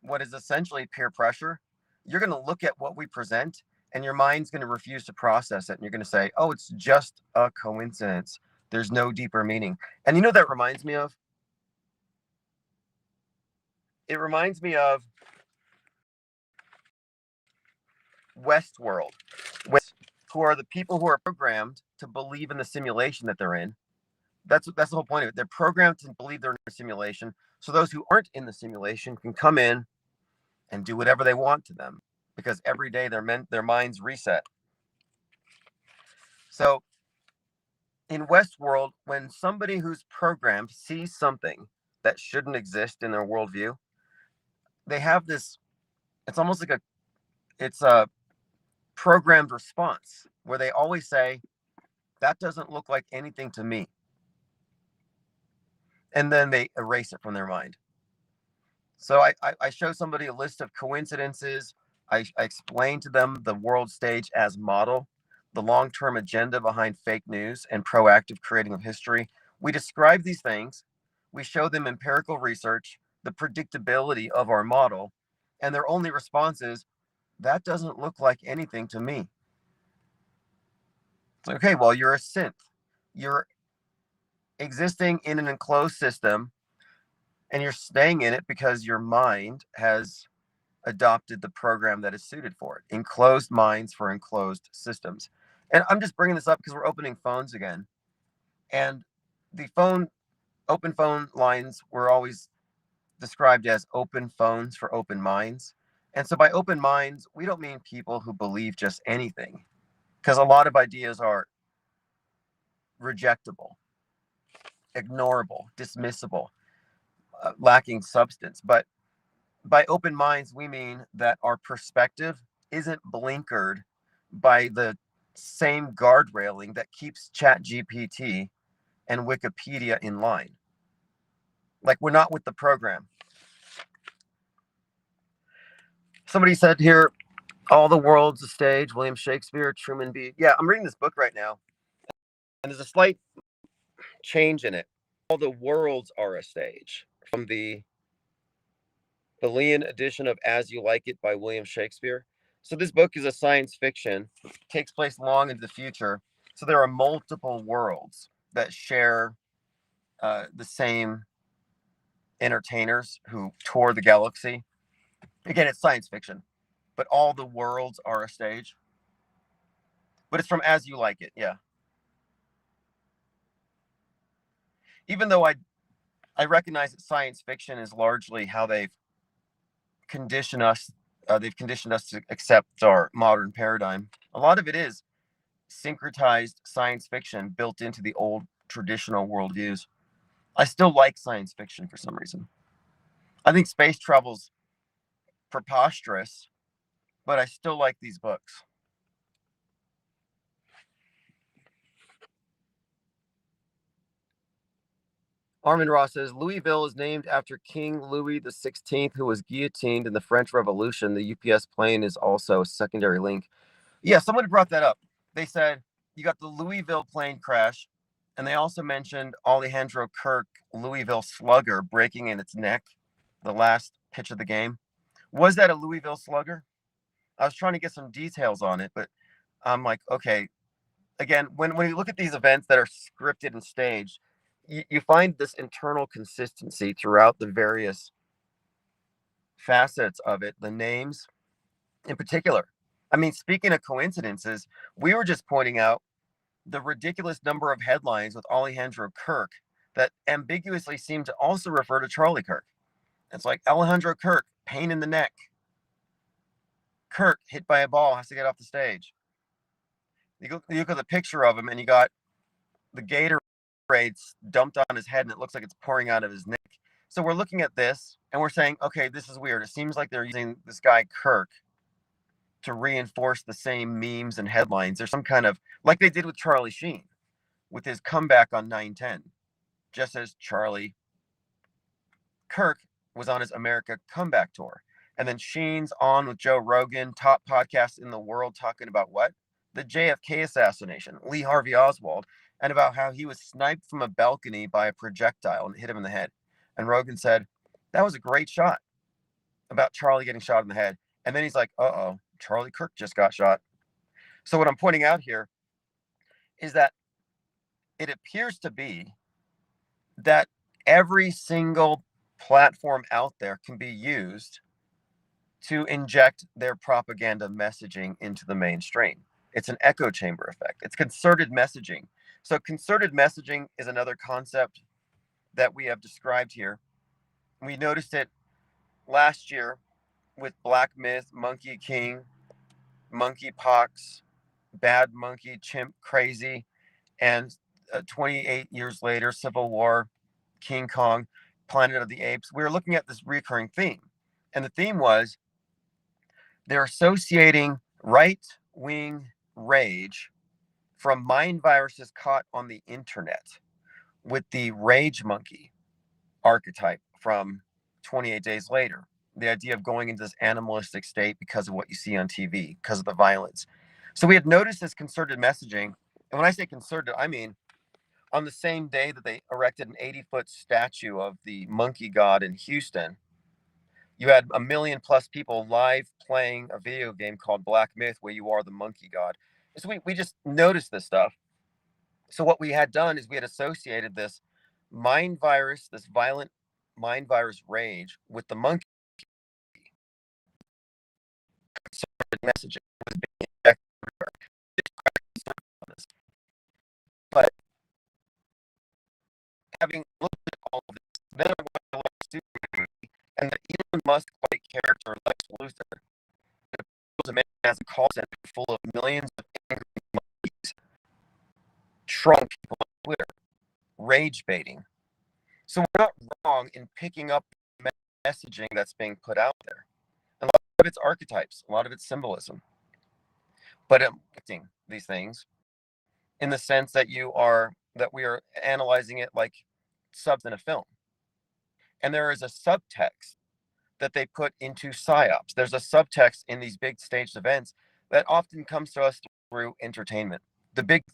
what is essentially peer pressure, you're going to look at what we present and your mind's going to refuse to process it. And you're going to say, oh, it's just a coincidence. There's no deeper meaning. And you know what that reminds me of? It reminds me of Westworld, who are the people who are programmed to believe in the simulation that they're in. That's the whole point of it. They're programmed to believe they're in a simulation, so those who aren't in the simulation can come in and do whatever they want to them, because every day their minds reset. So in Westworld, when somebody who's programmed sees something that shouldn't exist in their worldview, they have this, it's almost like it's a programmed response where they always say, that doesn't look like anything to me. And then they erase it from their mind. So I show somebody a list of coincidences. I explain to them the world stage as model, the long-term agenda behind fake news, and proactive creating of history. We describe these things. We show them empirical research, the predictability of our model, and their only response is, that doesn't look like anything to me. It's like, okay, well, you're a synth. You're existing in an enclosed system, and you're staying in it because your mind has adopted the program that is suited for it. Enclosed minds for enclosed systems. And I'm just bringing this up because we're opening phones again. And the open phone lines were always described as open phones for open minds. And so by open minds, we don't mean people who believe just anything, because a lot of ideas are rejectable, ignorable, dismissible, lacking substance. But by open minds, we mean that our perspective isn't blinkered by the same guardrailing that keeps ChatGPT and Wikipedia in line. Like, we're not with the program. Somebody said here, all the world's a stage, William Shakespeare, Truman B. Yeah, I'm reading this book right now, and there's a slight change in it. All the worlds are a stage, from the Boolean edition of As You Like It by William Shakespeare. So this book is a science fiction, takes place long into the future. So there are multiple worlds that share the same entertainers who tour the galaxy. Again, it's science fiction, but all the worlds are a stage. But it's from As You Like It, yeah. even though I recognize that science fiction is largely how conditioned us they've conditioned us to accept our modern paradigm. A lot of it is syncretized science fiction built into the old traditional worldviews. I still like science fiction for some reason. I think space travel's preposterous, but I still like these books. Armin Ross says Louisville is named after King Louis XVI, who was guillotined in the French Revolution. The UPS plane is also a secondary link. Yeah, somebody brought that up. They said you got the Louisville plane crash, and they also mentioned Alejandro Kirk, Louisville Slugger, breaking in its neck, the last pitch of the game. Was that a Louisville Slugger? I was trying to get some details on it, but I'm like, okay. Again, when you look at these events that are scripted and staged, you find this internal consistency throughout the various facets of it, the names in particular. I mean, speaking of coincidences, we were just pointing out the ridiculous number of headlines with Alejandro Kirk that ambiguously seem to also refer to Charlie Kirk. It's like Alejandro Kirk, pain in the neck. Kirk hit by a ball, has to get off the stage. You look at the picture of him, and you got the Gatorade dumped on his head, and it looks like it's pouring out of his neck. So we're looking at this, and we're saying, okay, this is weird. It seems like they're using this guy Kirk to reinforce the same memes and headlines. There's some kind of, like they did with Charlie Sheen, with his comeback on 910. Just as Charlie Kirk was on his America comeback tour. And then Sheen's on with Joe Rogan, top podcast in the world, talking about what? The JFK assassination, Lee Harvey Oswald, and about how he was sniped from a balcony by a projectile and hit him in the head. And Rogan said, that was a great shot, about Charlie getting shot in the head. And then he's like, uh-oh, Charlie Kirk just got shot. So what I'm pointing out here is that it appears to be that every single platform out there can be used to inject their propaganda messaging into the mainstream. It's an echo chamber effect. It's concerted messaging. So concerted messaging is another concept that we have described here. We noticed it last year with Black Myth, Monkey King, Monkeypox, Bad Monkey, Chimp Crazy, and 28 years later, Civil War, King Kong, Planet of the Apes. We were looking at this recurring theme. And the theme was they're associating right-wing rage from mind viruses caught on the internet with the rage monkey archetype from 28 Days Later. The idea of going into this animalistic state because of what you see on TV, because of the violence. So we had noticed this concerted messaging. And when I say concerted, I mean on the same day that they erected an 80-foot statue of the monkey god in Houston, you had 1 million plus people live playing a video game called Black Myth, where you are the monkey god. So we just noticed this stuff. So what we had done is we had associated this mind virus, this violent mind virus rage with the monkey messaging was being injected everywhere. But having looked at all of this, then I watched a Superman movie, and the Elon Musk-like character Lex Luthor was a man as a call center full of millions of angry monkeys, trolling people on Twitter, rage baiting. So we're not wrong in picking up messaging that's being put out there. And a lot of it's archetypes, a lot of it's symbolism. But these things in the sense that we are analyzing it like subs in a film. And there is a subtext that they put into Psyops. There's a subtext in these big staged events that often comes to us through entertainment. The big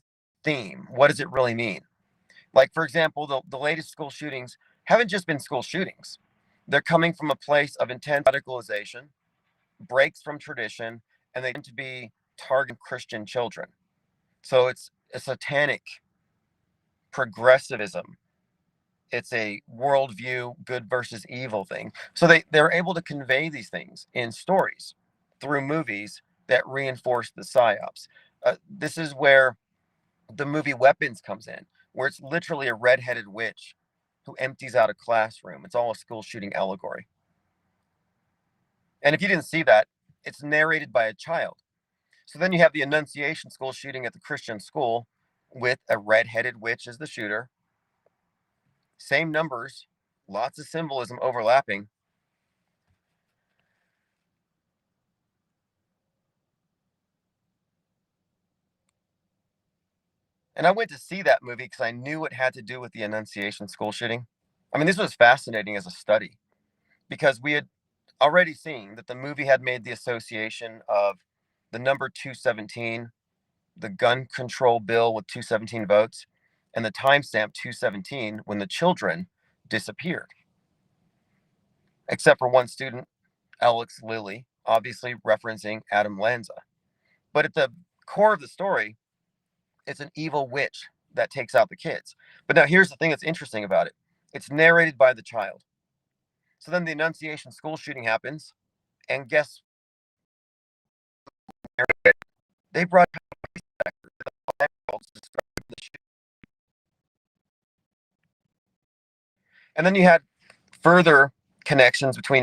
theme, what does it really mean? Like, for example, the latest school shootings haven't just been school shootings. They're coming from a place of intense radicalization, breaks from tradition, and they tend to be targeting Christian children. So it's a satanic progressivism. It's a worldview, good versus evil thing. So they're able to convey these things in stories through movies that reinforce the psyops. This is where the movie Weapons comes in, where it's literally a redheaded witch who empties out a classroom. It's all a school shooting allegory. And if you didn't see that, it's narrated by a child. So then you have the Annunciation school shooting at the Christian school with a red-headed witch as the shooter. Same numbers, lots of symbolism overlapping. And I went to see that movie because I knew it had to do with the Annunciation school shooting. I mean, this was fascinating as a study because we had already seen that the movie had made the association of the number 217, the gun control bill with 217 votes, and the timestamp 217 when the children disappeared. Except for one student, Alex Lilly, obviously referencing Adam Lanza. But at the core of the story, it's an evil witch that takes out the kids. But now here's the thing that's interesting about it. It's narrated by the child. So then the Annunciation school shooting happens, and guess they brought and then you had further connections between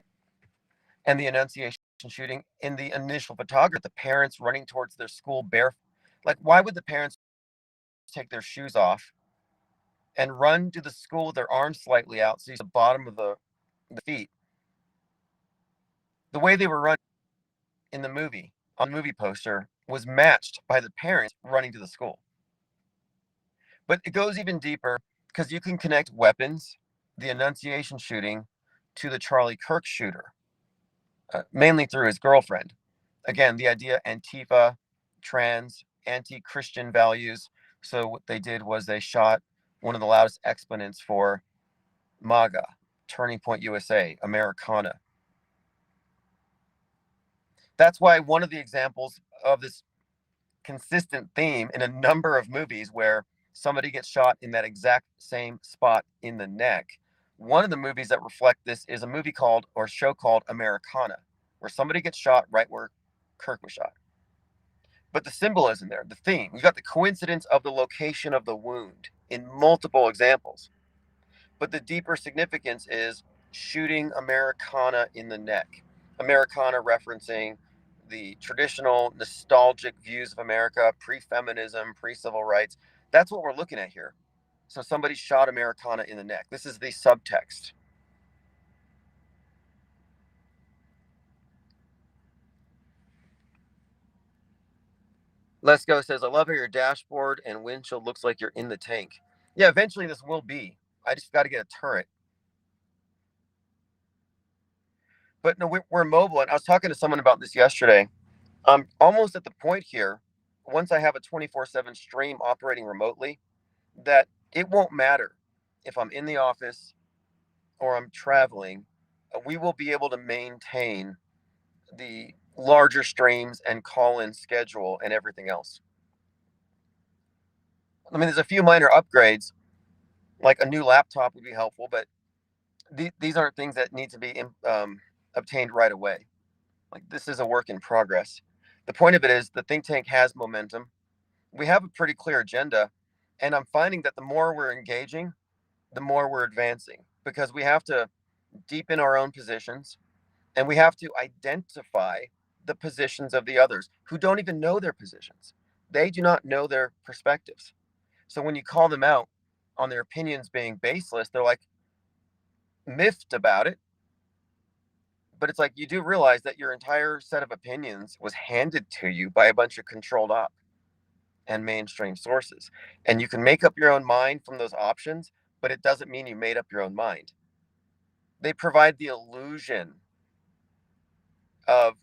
and the Annunciation shooting in the initial photography, the parents running towards their school barefoot. Like, why would the parents take their shoes off and run to the school with their arms slightly out so you see the bottom of the feet? The way they were running in the movie, on the movie poster, was matched by the parents running to the school. But it goes even deeper because you can connect weapons, the Annunciation shooting, to the Charlie Kirk shooter, mainly through his girlfriend. Again, the idea Antifa, trans, anti-Christian values. So what they did was they shot one of the loudest exponents for MAGA, Turning Point USA, Americana. That's why one of the examples of this consistent theme in a number of movies where somebody gets shot in that exact same spot in the neck. One of the movies that reflect this is a movie called, or show called, Americana, where somebody gets shot right where Kirk was shot. But the symbolism there, the theme, you got the coincidence of the location of the wound in multiple examples. But the deeper significance is shooting Americana in the neck. Americana referencing the traditional nostalgic views of America, pre-feminism, pre-civil rights. That's what we're looking at here. So somebody shot Americana in the neck. This is the subtext. Let's Go says, I love how your dashboard and windshield looks like you're in the tank. Yeah, eventually this will be. I just got to get a turret. But no, we're mobile. And I was talking to someone about this yesterday. I'm almost at the point here, once I have a 24/7 stream operating remotely, that it won't matter if I'm in the office or I'm traveling. We will be able to maintain the larger streams and call in schedule and everything else. I mean, there's a few minor upgrades, like a new laptop would be helpful, but these aren't things that need to be obtained right away. Like, this is a work in progress. The point of it is the think tank has momentum. We have a pretty clear agenda, and I'm finding that the more we're engaging, the more we're advancing, because we have to deepen our own positions, and we have to identify the positions of the others who don't even know their positions. They do not know their perspectives. So when you call them out on their opinions being baseless, they're like miffed about it. But it's like, you do realize that your entire set of opinions was handed to you by a bunch of controlled op and mainstream sources. And you can make up your own mind from those options, but it doesn't mean you made up your own mind. They provide the illusion of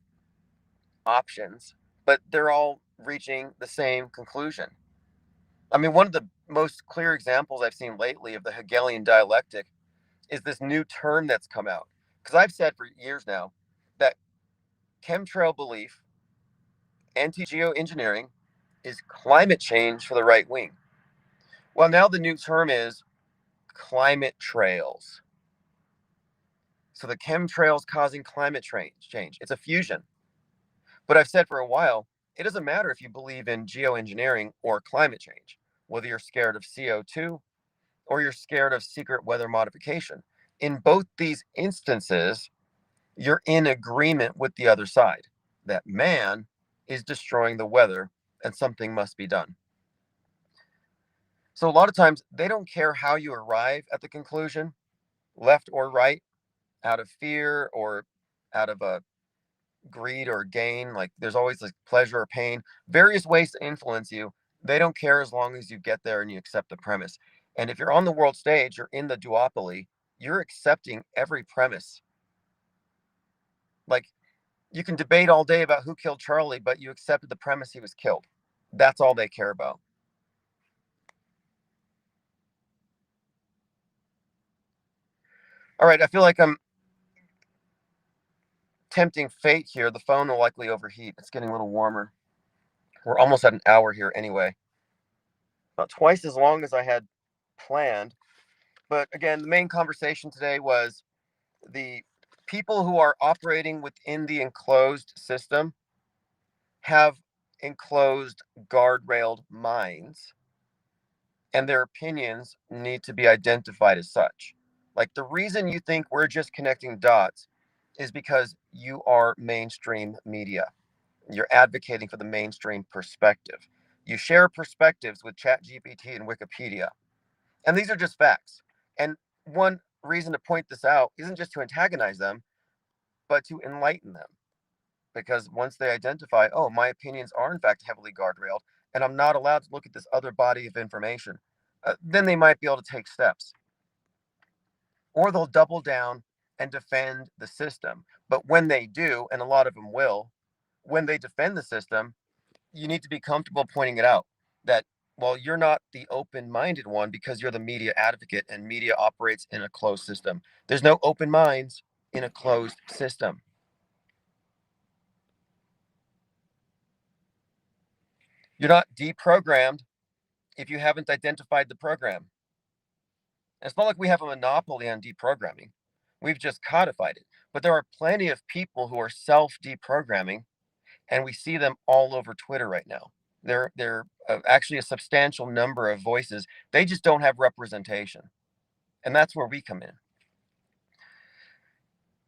options, but they're all reaching the same conclusion. I mean, one of the most clear examples I've seen lately of the Hegelian dialectic is this new term that's come out. Because I've said for years now that chemtrail belief, anti geoengineering, is climate change for the right wing. Well, now the new term is climate trails. So the chemtrails causing climate change. It's a fusion. But I've said for a while, it doesn't matter if you believe in geoengineering or climate change, whether you're scared of CO2 or you're scared of secret weather modification. In both these instances, you're in agreement with the other side that man is destroying the weather and something must be done. So a lot of times they don't care how you arrive at the conclusion, left or right, out of fear or out of a greed or gain. Like there's always like pleasure or pain, various ways to influence you. They don't care as long as you get there and you accept the premise. And if you're on the world stage, you're in the duopoly, you're accepting every premise. Like you can debate all day about who killed Charlie, but you accepted the premise he was killed. That's all they care about. All right, I feel like I'm tempting fate here. The phone will likely overheat. It's getting a little warmer. We're almost at an hour here anyway. About twice as long as I had planned. But again, the main conversation today was the people who are operating within the enclosed system have enclosed guardrailed minds, and their opinions need to be identified as such. Like the reason you think we're just connecting dots is because you are mainstream media. You're advocating for the mainstream perspective. You share perspectives with ChatGPT and Wikipedia. And these are just facts. And one reason to point this out isn't just to antagonize them, but to enlighten them. Because once they identify, oh, my opinions are in fact heavily guardrailed, and I'm not allowed to look at this other body of information, then they might be able to take steps. Or they'll double down and defend the system. But when they do, and a lot of them will, when they defend the system, you need to be comfortable pointing it out that, well, you're not the open minded one because you're the media advocate and media operates in a closed system. There's no open minds in a closed system. You're not deprogrammed if you haven't identified the program. And it's not like we have a monopoly on deprogramming. We've just codified it. But there are plenty of people who are self deprogramming, and we see them all over Twitter right now. They're actually a substantial number of voices. They just don't have representation. And that's where we come in.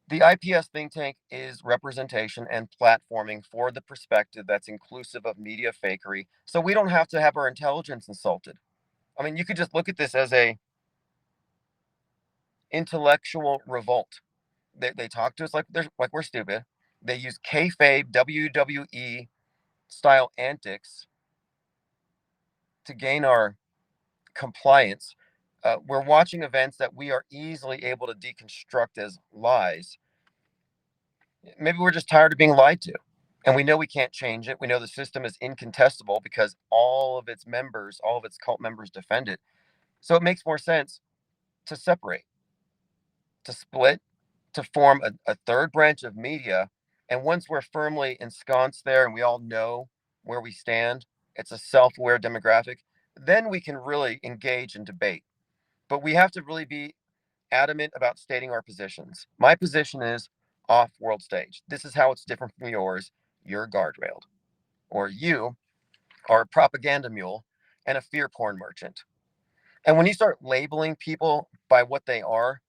The IPS think tank is representation and platforming for the perspective that's inclusive of media fakery. So we don't have to have our intelligence insulted. I mean, you could just look at this as a intellectual revolt. They talk to us like we're stupid. They use kayfabe WWE style antics to gain our compliance. We're watching events that we are easily able to deconstruct as lies. Maybe we're just tired of being lied to. And we know we can't change it. We know the system is incontestable because all of its members, all of its cult members defend it. So it makes more sense to separate, to split, to form a third branch of media. And once we're firmly ensconced there and we all know where we stand, it's a self aware demographic, then we can really engage in debate. But we have to really be adamant about stating our positions. My position is off world stage. This is how it's different from yours. You're guardrailed, or you are a propaganda mule and a fear porn merchant. And when you start labeling people by what they are,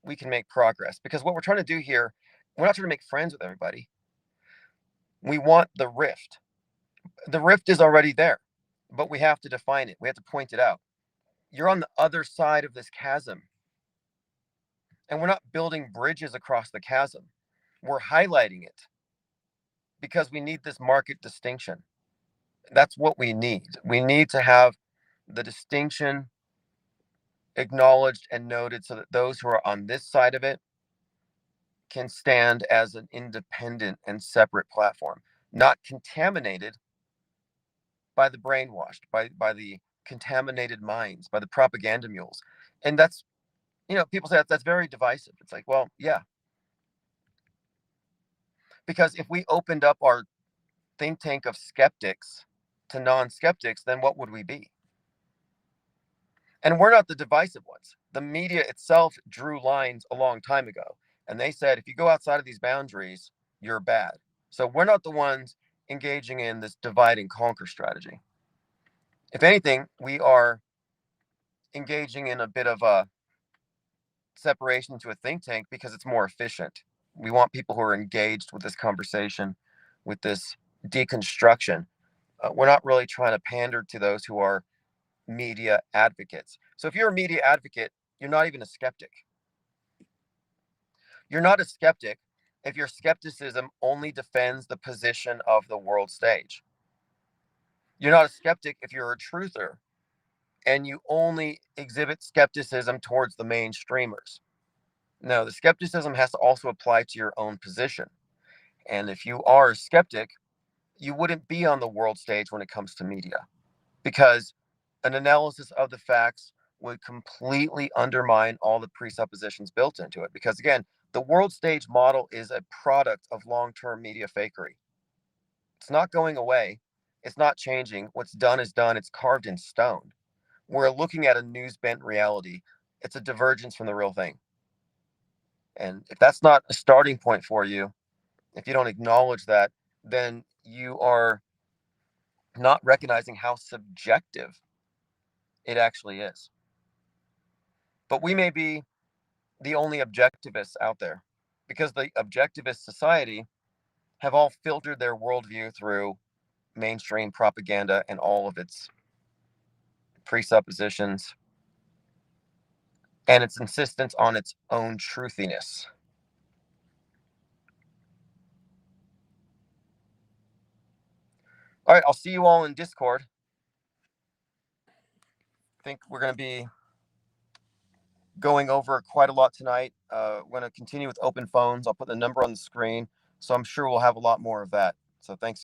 we can make progress because what we're trying to do here, we're not trying to make friends with everybody. We want the rift. The rift is already there, but we have to define it. We have to point it out. You're on the other side of this chasm, and we're not building bridges across the chasm. We're highlighting it because we need this market distinction. That's what we need. We need to have the distinction acknowledged and noted so that those who are on this side of it can stand as an independent and separate platform, not contaminated by the brainwashed, by the contaminated minds, by the propaganda mules. And that's, people say that's very divisive. It's like, well, yeah, because if we opened up our think tank of skeptics to non-skeptics, then what would we be? And we're not the divisive ones. The media itself drew lines a long time ago. And they said, if you go outside of these boundaries, you're bad. So we're not the ones engaging in this divide and conquer strategy. If anything, we are engaging in a bit of a separation into a think tank because it's more efficient. We want people who are engaged with this conversation, with this deconstruction. We're not really trying to pander to those who are media advocates. So if you're a media advocate, you're not even a skeptic. You're not a skeptic if your skepticism only defends the position of the world stage. You're not a skeptic if you're a truther and you only exhibit skepticism towards the mainstreamers. No, the skepticism has to also apply to your own position. And if you are a skeptic, you wouldn't be on the world stage when it comes to media, because an analysis of the facts would completely undermine all the presuppositions built into it. Because again, the world stage model is a product of long-term media fakery. It's not going away. It's not changing. What's done is done. It's carved in stone. We're looking at a news bent reality. It's a divergence from the real thing. And if that's not a starting point for you, if you don't acknowledge that, then you are not recognizing how subjective it actually is. But we may be the only objectivists out there, because the objectivist society have all filtered their worldview through mainstream propaganda and all of its presuppositions and its insistence on its own truthiness. All right, I'll see you all in Discord. I think we're going to be going over quite a lot tonight. We're going to continue with open phones. I'll put the number on the screen. So I'm sure we'll have a lot more of that. So thanks.